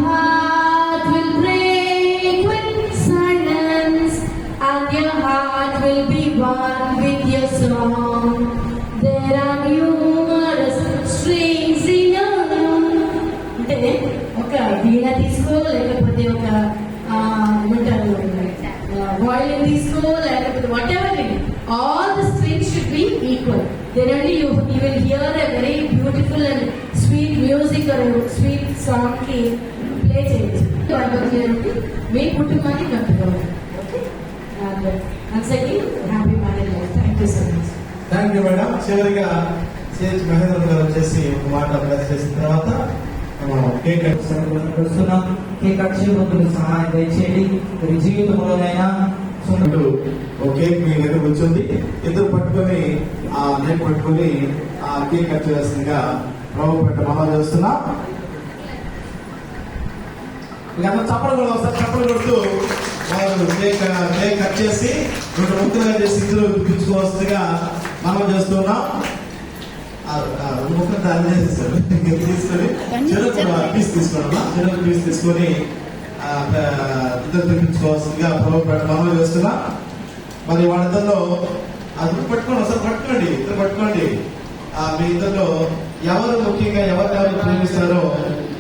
heart will break with silence, and your heart will be one with your song. There are numerous strings in your room. అంటే ఒక వీణ తీసుకో, లేకపోతే ఒక ఏమంటారు violin తీసుకో, లేకపోతే whatever it is, all the strings should be equal. Then only you will hear a very beautiful and sweet music or sweet song ki play చేయొచ్చు. మీ కుటుంబాన్ని కట్టుకోవాలి. Okay, once again happy married life. Thank you so much. Thank you madam. చివరిగా CH Mahindra గారు వచ్చేసి ఒక మాట plus చేసిన తర్వాత కేక్ కట్టుస్తున్నాం. కేక్ కట్ చేయబోతున్న సహాయం దయచేయండి. మీ జీవితంలోనైనా కేక్ మీ దగ్గర కూర్చుంది, ఇద్దరు పట్టుకొని ఆ నెట్ పట్టుకొని ఆ కేక్ కట్ చేయాల్సిందిగా ప్రభు పెట్ట మనం చేస్తున్నా. ఇక చప్పలు కూడా వస్తారు. చప్పలు కొడుతూ వాళ్ళు కేక్ కట్ చేసి 2 ముక్కలుగా చేసి ఇద్దరు పిలుచుకోవాల్సిందిగా మనం చేస్తున్నాం. ముక్కలు దాన్ని చేసేసారు. తీసుకొని చెరుకు పీస్ తీసుకోవడం, చెరుకు పీస్ తీసుకొని ఇద్దరు తెప్పించుకోవాల్సిందిగా ప్రభు పెట్ట మనం చేస్తున్నా. మరి వాళ్ళిద్దరిలో అది పట్టుకోండి, ఒకసారి పట్టుకోండి, ఇద్దరు పట్టుకోండి. మీ ఇద్దరిలో ఎవరు ముఖ్యంగా ఎవరు ప్రేమిస్తారో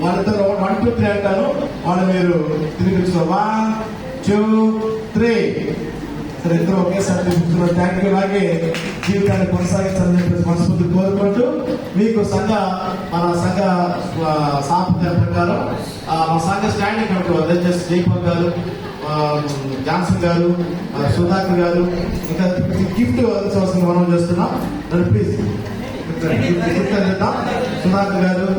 వాళ్ళిద్దరు 1, 2, 3 అంటారు, వాళ్ళు మీరు తినిపించుకో. 1, 2, 3. సరే, ఇద్దరు ఒకేసారి తినిపించుకున్నారు. Thank you. అలాగే జీవితాన్ని కొనసాగించాలని చెప్పేసి మనస్ఫూర్తి కోరుకుంటూ మీకు మన సంఘ సాంప్రదాయం ప్రకారం మా సంఘ స్టాండింగ్ కమిటీ దయచేసి జైపాల్ గారు, జాన్సన్ గారు, సుధాకర్ గారు ఇంకా గిఫ్ట్ అందించవలసింది మనం చేస్తున్నాం. ప్లీజ్ సుధాకర్ గారు